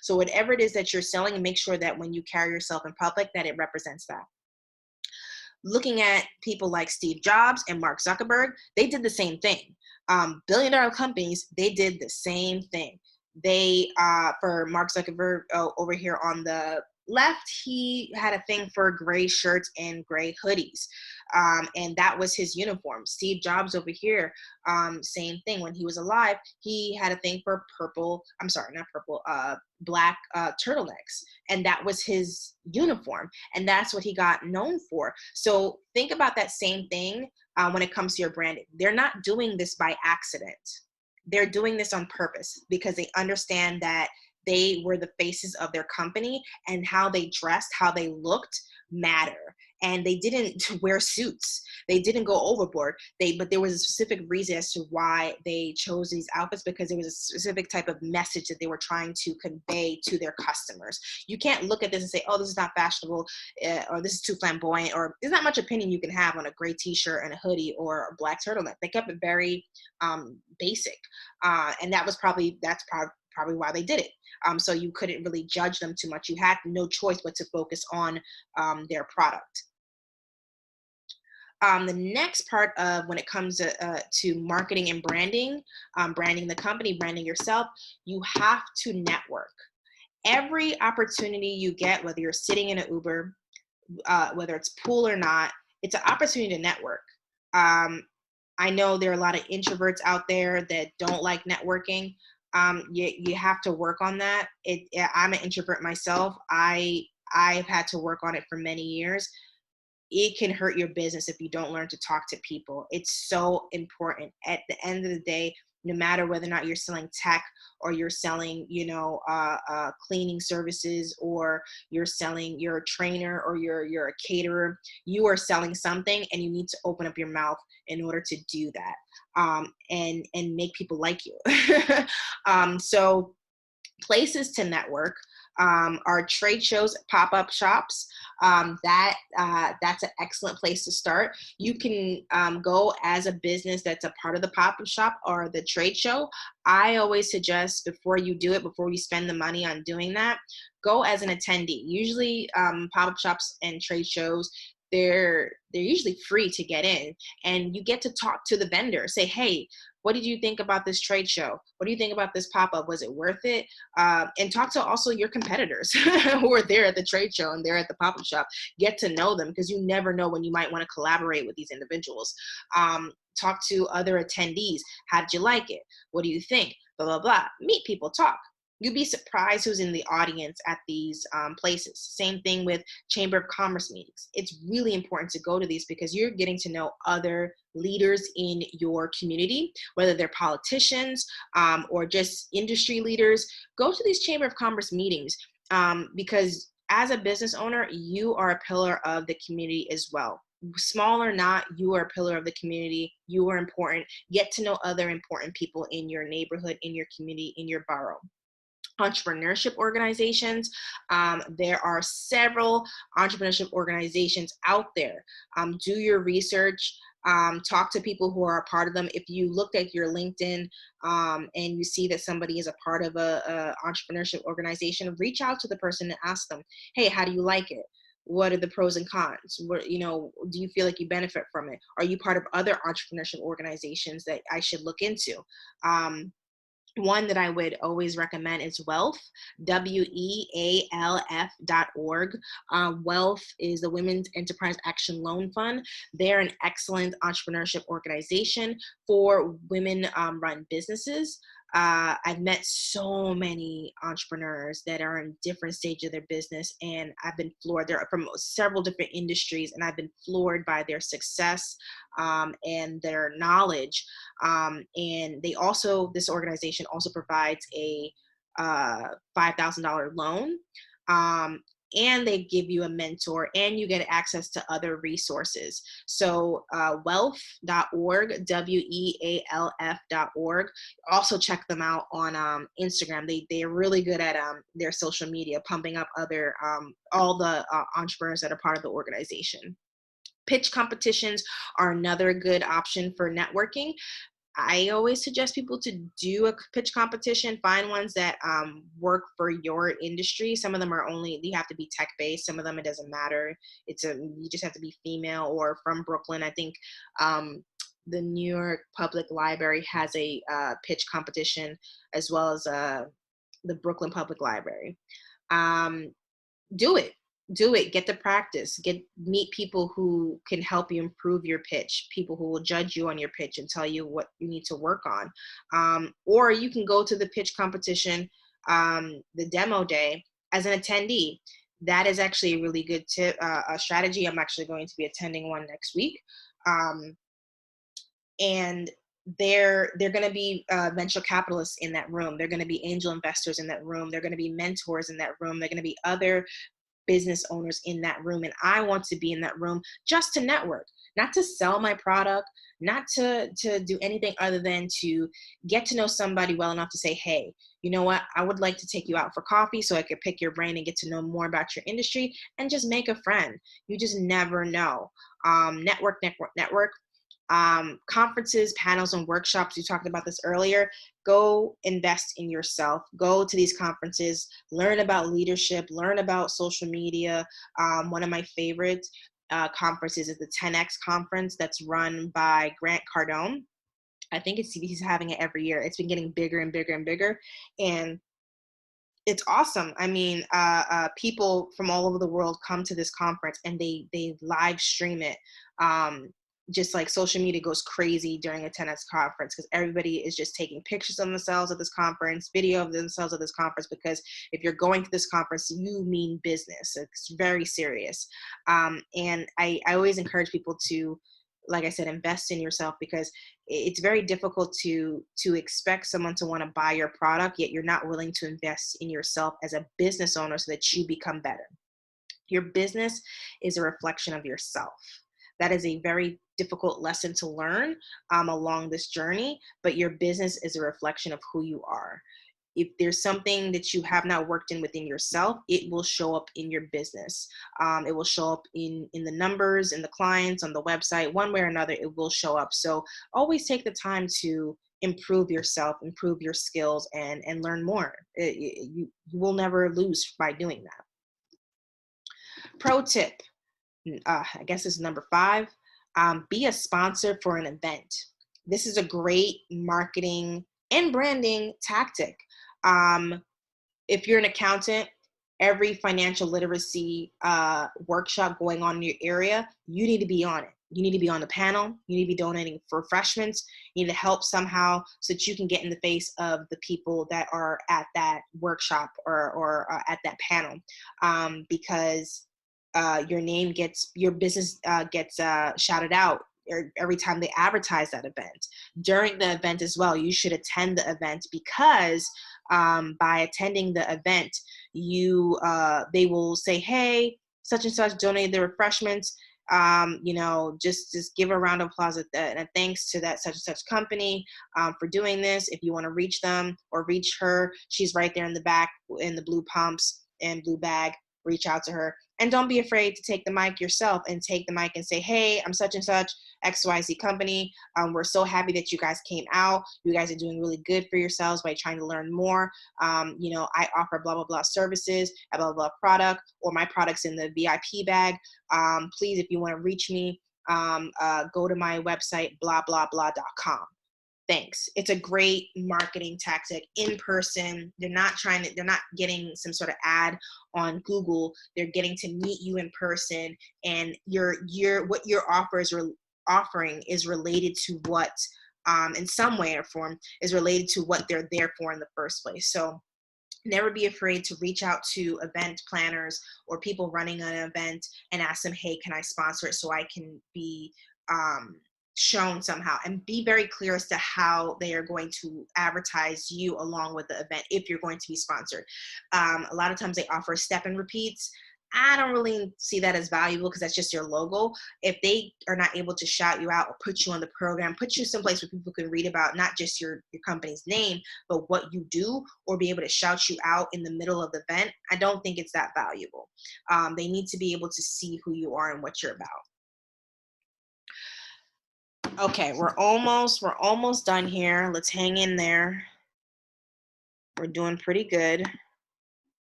So whatever it is that you're selling, make sure that when you carry yourself in public, that it represents that. Looking at people like Steve Jobs and Mark Zuckerberg, they did the same thing. Billion-dollar companies, they did the same thing. They, for Mark Zuckerberg over here on the left, he had a thing for gray shirts and gray hoodies. And that was his uniform. Steve Jobs over here, same thing. When he was alive, he had a thing for purple, I'm sorry, not purple, black turtlenecks. And that was his uniform. And that's what he got known for. So think about that same thing when it comes to your branding. They're not doing this by accident. They're doing this on purpose because they understand that they were the faces of their company, and how they dressed, how they looked matter. And they didn't wear suits. They didn't go overboard. But there was a specific reason as to why they chose these outfits, because there was a specific type of message that they were trying to convey to their customers. You can't look at this and say, oh, this is not fashionable, or this is too flamboyant, or there's not much opinion you can have on a gray t-shirt and a hoodie or a black turtleneck. They kept it very basic. And that's probably why they did it. So you couldn't really judge them too much. You had no choice but to focus on their product. The next part of when it comes to marketing and branding, branding the company, branding yourself, you have to network. Every opportunity you get, whether you're sitting in an Uber, whether it's pool or not, it's an opportunity to network. I know there are a lot of introverts out there that don't like networking. You have to work on that. I'm an introvert myself. I've had to work on it for many years. It can hurt your business if you don't learn to talk to people. It's so important. At the end of the day, no matter whether or not you're selling tech, or you're selling, cleaning services, or you're a trainer, or you're a caterer, you are selling something, and you need to open up your mouth in order to do that, and make people like you. So places to network are trade shows, pop-up shops. That's an excellent place to start. You can go as a business that's a part of the pop-up shop or the trade show. I always suggest, before you do it, before you spend the money on doing that, go as an attendee. Usually pop-up shops and trade shows, they're usually free to get in, and you get to talk to the vendor. Say, hey, what did you think about this trade show? What do you think about this pop-up? Was it worth it? And talk to also your competitors who are there at the trade show and they're at the pop-up shop. Get to know them, because you never know when you might want to collaborate with these individuals. Talk to other attendees. How did you like it? What do you think? Blah, blah, blah. Meet people, talk. You'd be surprised who's in the audience at these places. Same thing with Chamber of Commerce meetings. It's really important to go to these, because you're getting to know other leaders in your community, whether they're politicians or just industry leaders. Go to these Chamber of Commerce meetings, because as a business owner, you are a pillar of the community as well. Small or not, you are a pillar of the community. You are important. Get to know other important people in your neighborhood, in your community, in your borough. Entrepreneurship organizations. There are several entrepreneurship organizations out there. Do your research. Talk to people who are a part of them. If you look at your LinkedIn and you see that somebody is a part of a entrepreneurship organization, reach out to the person and ask them, hey, how do you like it? What are the pros and cons? Do you feel like you benefit from it? Are you part of other entrepreneurship organizations that I should look into? One that I would always recommend is Wealth, WEALF.org. Wealth is the Women's Enterprise Action Loan Fund. They're an excellent entrepreneurship organization for women-run businesses. I've met so many entrepreneurs that are in different stages of their business, and I've been floored. They're from several different industries, and I've been floored by their success and their knowledge. And this organization also provides a $5,000 loan. And they give you a mentor, and you get access to other resources. So wealth.org, WEALF.org. Also check them out on Instagram. They're really good at their social media, pumping up all the entrepreneurs that are part of the organization. Pitch competitions are another good option for networking. I always suggest people to do a pitch competition. Find ones that work for your industry. Some of them are only, you have to be tech based. Some of them it doesn't matter. You just have to be female or from Brooklyn. I think the New York Public Library has a pitch competition, as well as the Brooklyn Public Library. Um, do it. Get the practice. Meet people who can help you improve your pitch, people who will judge you on your pitch and tell you what you need to work on. Or you can go to the pitch competition, the demo day, as an attendee. That is actually a really good tip, a strategy. I'm actually going to be attending one next week. And they're going to be venture capitalists in that room. They're going to be angel investors in that room. They're going to be mentors in that room. They're going to be other business owners in that room. And I want to be in that room just to network, not to sell my product, not to do anything other than to get to know somebody well enough to say, hey, you know what? I would like to take you out for coffee so I could pick your brain and get to know more about your industry and just make a friend. You just never know. Network. Conferences, panels, and workshops. You talked about this earlier. Go invest in yourself. Go to these conferences. Learn about leadership. Learn about social media. One of my favorite conferences is the 10X conference that's run by Grant Cardone. I think he's having it every year. It's been getting bigger and bigger and bigger. And it's awesome. I mean, people from all over the world come to this conference and they live stream it. Just like social media goes crazy during a 10X conference because everybody is just taking pictures of themselves at this conference, video of themselves at this conference, because if you're going to this conference, you mean business. It's very serious. And I always encourage people to, like I said, invest in yourself, because it's very difficult to expect someone to want to buy your product, yet you're not willing to invest in yourself as a business owner so that you become better. Your business is a reflection of yourself. That is a very difficult lesson to learn along this journey, but your business is a reflection of who you are. If there's something that you have not worked in within yourself, it will show up in your business. It will show up in the numbers, in the clients, on the website, one way or another, it will show up. So always take the time to improve yourself, improve your skills, and learn more. You will never lose by doing that. Pro tip, I guess this is number 5, be a sponsor for an event. This is a great marketing and branding tactic. If you're an accountant, every financial literacy workshop going on in your area, you need to be on it. You need to be on the panel. You need to be donating for refreshments. You need to help somehow so that you can get in the face of the people that are at that workshop or at that panel, because your business gets shouted out every time they advertise that event. During the event as well, you should attend the event, because by attending the event, they will say, hey, such and such donated the refreshments. Just give a round of applause and a thanks to that such and such company for doing this. If you want to reach them or reach her, she's right there in the back in the blue pumps and blue bag. Reach out to her. And don't be afraid to take the mic yourself and take the mic and say, hey, I'm such and such XYZ company. We're so happy that you guys came out. You guys are doing really good for yourselves by trying to learn more. I offer blah, blah, blah services, a blah, blah product, or my product's in the VIP bag. Please, if you want to reach me, go to my website, blah, blah, blah.com. Thanks. It's a great marketing tactic in person. They're not getting some sort of ad on Google. They're getting to meet you in person, and what your offering is related to what, in some way or form, is related to what they're there for in the first place. So never be afraid to reach out to event planners or people running an event and ask them, hey, can I sponsor it so I can be shown somehow, and be very clear as to how they are going to advertise you along with the event if you're going to be sponsored. A lot of times they offer step and repeats. I don't really see that as valuable because that's just your logo. If they are not able to shout you out or put you on the program, put you someplace where people can read about not just your company's name, but what you do, or be able to shout you out in the middle of the event, I don't think it's that valuable. They need to be able to see who you are and what you're about. Okay, we're almost done here. Let's hang in there. We're doing pretty good.